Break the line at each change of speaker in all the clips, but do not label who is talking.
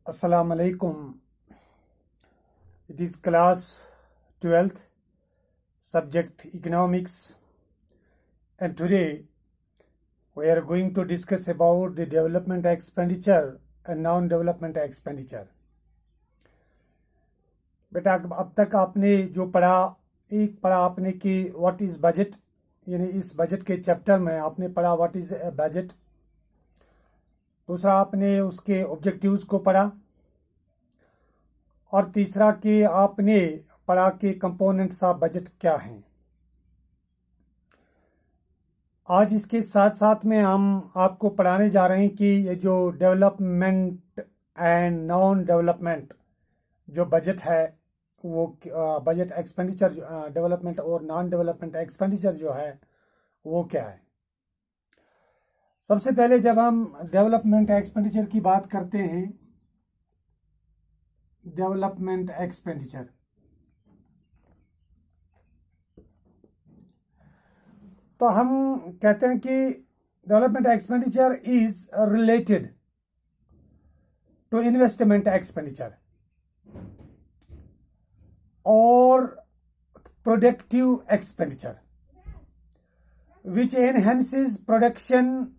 Assalamu alaikum. It is class 12th, subject economics, and today we are going to discuss about the development expenditure and non-development expenditure. बेटा अब तक आपने जो पढ़ा, एक पढ़ा आपने कि व्हाट इज बजट, यानी इस बजट के चैप्टर में आपने पढ़ा व्हाट इज ए बजट। दूसरा आपने उसके ऑब्जेक्टिव्स को पढ़ा, और तीसरा कि आपने पढ़ा कि कंपोनेंट्स ऑफ बजट क्या हैं। आज इसके साथ साथ में हम आपको पढ़ाने जा रहे हैं कि ये जो डेवलपमेंट एंड नॉन डेवलपमेंट जो बजट है, वो बजट एक्सपेंडिचर, डेवलपमेंट और नॉन डेवलपमेंट एक्सपेंडिचर जो है वो क्या है। सबसे पहले जब हम डेवलपमेंट एक्सपेंडिचर की बात करते हैं, डेवलपमेंट एक्सपेंडिचर, तो हम कहते हैं कि development expenditure is related to investment expenditure और productive expenditure which enhances production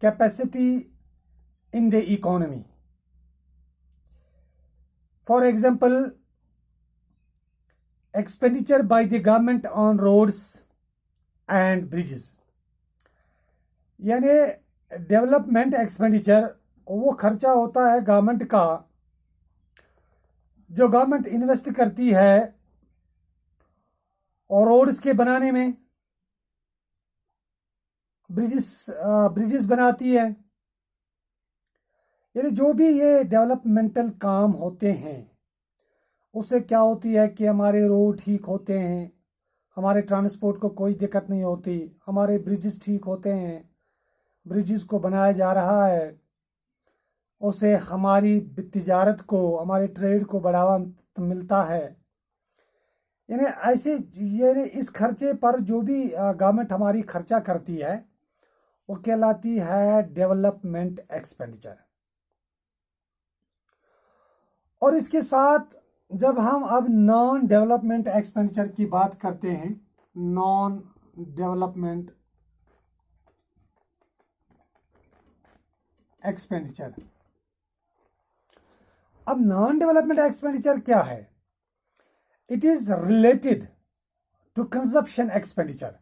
capacity in the economy. For example, expenditure by the government on roads and bridges. यानी डेवलपमेंट एक्सपेंडिचर वो खर्चा होता है गवर्नमेंट का, जो गवर्नमेंट इन्वेस्ट करती है और रोड्स के बनाने में, ब्रिजेस बनाती है। यानी जो भी ये डेवलपमेंटल काम होते हैं उससे क्या होती है कि हमारे रोड ठीक होते हैं, हमारे ट्रांसपोर्ट को कोई दिक्कत नहीं होती, हमारे ब्रिजेस ठीक होते हैं, ब्रिजेस को बनाया जा रहा है, उससे हमारी तिजारत को, हमारे ट्रेड को बढ़ावा मिलता है। यानी ऐसे यानी इस खर्चे पर जो भी गवर्नमेंट हमारी खर्चा करती है वो कहलाती है डेवलपमेंट एक्सपेंडिचर। और इसके साथ जब हम अब नॉन डेवलपमेंट एक्सपेंडिचर की बात करते हैं, नॉन डेवलपमेंट एक्सपेंडिचर, अब नॉन डेवलपमेंट एक्सपेंडिचर क्या है? It is related to consumption expenditure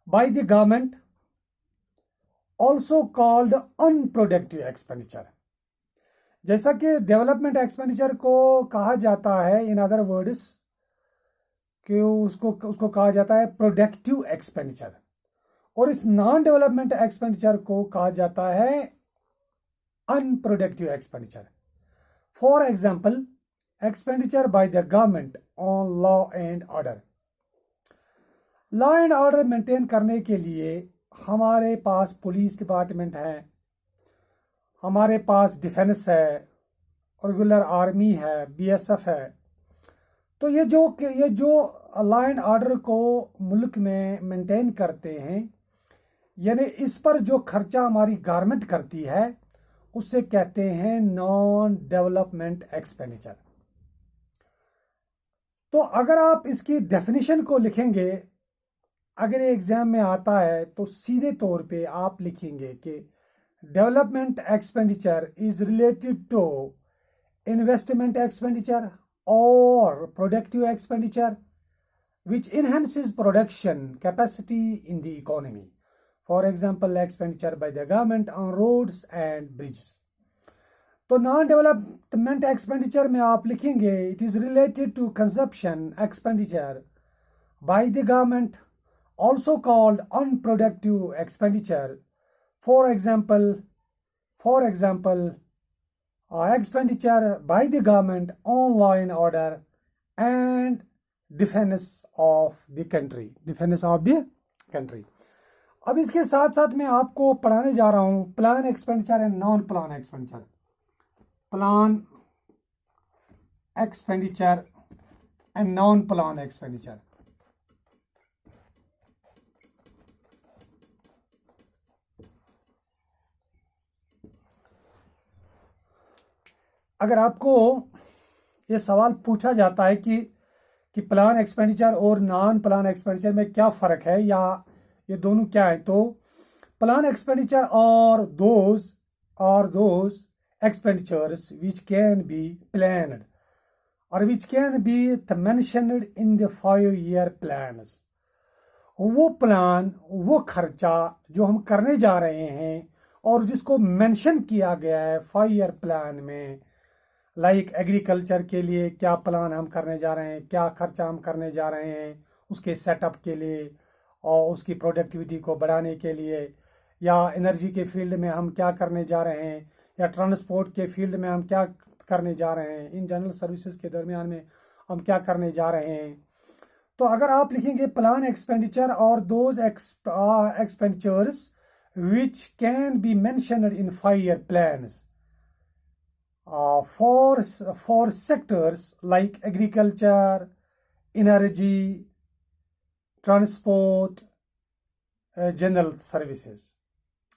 by the government, also called unproductive expenditure. जैसा कि डेवलपमेंट एक्सपेंडिचर को कहा जाता है इन अदर वर्ड्स कि उसको कहा जाता है प्रोडक्टिव एक्सपेंडिचर, और इस नॉन डेवलपमेंट एक्सपेंडिचर को कहा जाता है unproductive expenditure. For example, expenditure by the government on law and order. Law and order maintain करने के लिए हमारे पास पुलिस डिपार्टमेंट है, हमारे पास डिफेंस है, रेगुलर आर्मी है, बीएसएफ है। तो ये जो लॉ एंड ऑर्डर को मुल्क में मेंटेन करते हैं, यानी इस पर जो खर्चा हमारी गवर्नमेंट करती है उससे कहते हैं नॉन डेवलपमेंट एक्सपेंडिचर। तो अगर आप इसकी डेफिनेशन को लिखेंगे, अगर ये एग्जाम में आता है तो सीधे तौर पे आप लिखेंगे कि development expenditure is related to investment expenditure और productive expenditure which enhances production capacity in the economy. For example, expenditure by the government on roads and bridges. तो नॉन डेवलपमेंट एक्सपेंडिचर में आप लिखेंगे it is related to consumption expenditure by the government, also called unproductive expenditure. For example, expenditure by the government on law and order and defense of the country. अब इसके साथ साथ मैं आपको पढ़ाने जा रहा हूं plan expenditure and non plan expenditure. Plan expenditure and non plan expenditure. अगर आपको ये सवाल पूछा जाता है कि प्लान एक्सपेंडिचर और नॉन प्लान एक्सपेंडिचर में क्या फ़र्क है या ये दोनों क्या है, तो प्लान एक्सपेंडिचर और those expenditures which can be planned or which can be mentioned in the 5-year plans। वो प्लान, वो खर्चा जो हम करने जा रहे हैं और जिसको मेंशन किया गया है 5-year प्लान में, लाइक एग्रीकल्चर के लिए क्या प्लान हम करने जा रहे हैं, क्या खर्चा हम करने जा रहे हैं उसके सेटअप के लिए और उसकी प्रोडक्टिविटी को बढ़ाने के लिए, या एनर्जी के फील्ड में हम क्या करने जा रहे हैं, या ट्रांसपोर्ट के फील्ड में हम क्या करने जा रहे हैं, इन जनरल सर्विसेज के दरमियान में हम क्या करने जा रहे हैं। तो अगर आप लिखेंगे प्लान एक्सपेंडिचर और those expenditures which can be mentioned in 5-year plans for sectors like agriculture, energy, transport, general services,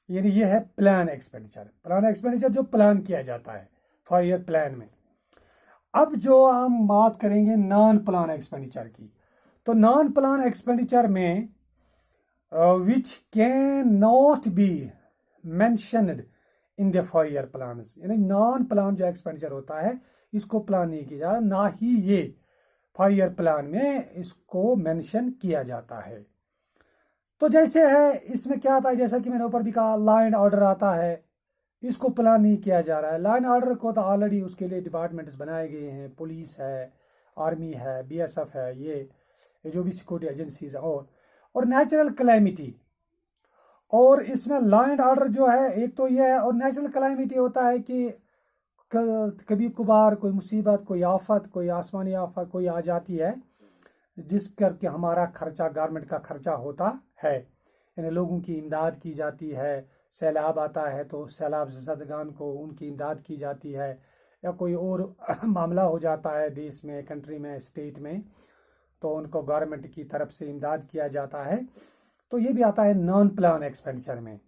यानी ये है प्लान एक्सपेंडिचर। प्लान एक्सपेंडिचर जो प्लान किया जाता है 5-year प्लान में। अब जो हम बात करेंगे नॉन प्लान एक्सपेंडिचर की, तो नॉन प्लान एक्सपेंडिचर में which can not be mentioned in the 5-year plan, यानी नॉन प्लान जो एक्सपेंडिचर होता है इसको प्लान नहीं किया जाता, ना ही ये 5-year प्लान में इसको मेंशन किया जाता है। तो जैसे है इसमें क्या आता है, जैसा कि मैंने ऊपर भी कहा, लॉ एंड ऑर्डर आता है, इसको प्लान नहीं किया जा रहा है। लॉ एंड ऑर्डर को तो ऑलरेडी उसके लिए डिपार्टमेंट्स बनाए गए हैं, पुलिस है, आर्मी है, बीएसएफ है, ये जो भी सिक्योरिटी एजेंसीज है। और नेचुरल कैलेमिटी, और इसमें लॉ एंड ऑर्डर जो है एक तो ये है, और नेचुरल कैलेमिटी होता है कि कभी कभार कोई मुसीबत, कोई आफत, कोई आसमानी आफत कोई आ जाती है जिस करके हमारा खर्चा, गवर्नमेंट का खर्चा होता है, यानी लोगों की इमदाद की जाती है। सैलाब आता है तो सैलाब ज़दगान को उनकी इमदाद की जाती है, या कोई और मामला हो जाता है देश में, कंट्री में, स्टेट में, तो उनको गवर्नमेंट की तरफ से इमदाद किया जाता है। तो ये भी आता है नॉन प्लान एक्सपेंडिचर में।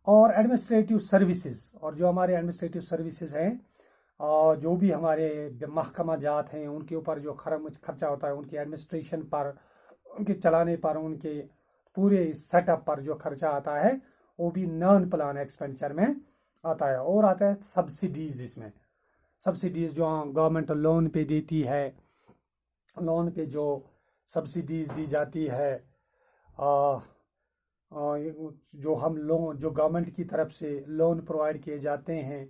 और एडमिनिस्ट्रेटिव सर्विसेज, और जो हमारे एडमिनिस्ट्रेटिव सर्विसेज हैं, जो भी हमारे महकमा जात हैं, उनके ऊपर जो खर्चा होता है, उनके एडमिनिस्ट्रेशन पर, उनके चलाने पर, उनके पूरे सेटअप पर जो खर्चा आता है वो भी नॉन प्लान एक्सपेंडिचर में आता है। और आता है सब्सिडीज, इसमें सब्सिडीज जो गवर्नमेंट लोन पे देती है, लोन पे जो सब्सिडीज दी जाती है, जो हम लोन, जो गवर्नमेंट की तरफ से लोन प्रोवाइड किए जाते हैं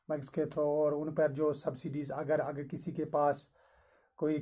इसके थ्रू, और उन पर जो सब्सिडीज़, अगर किसी के पास कोई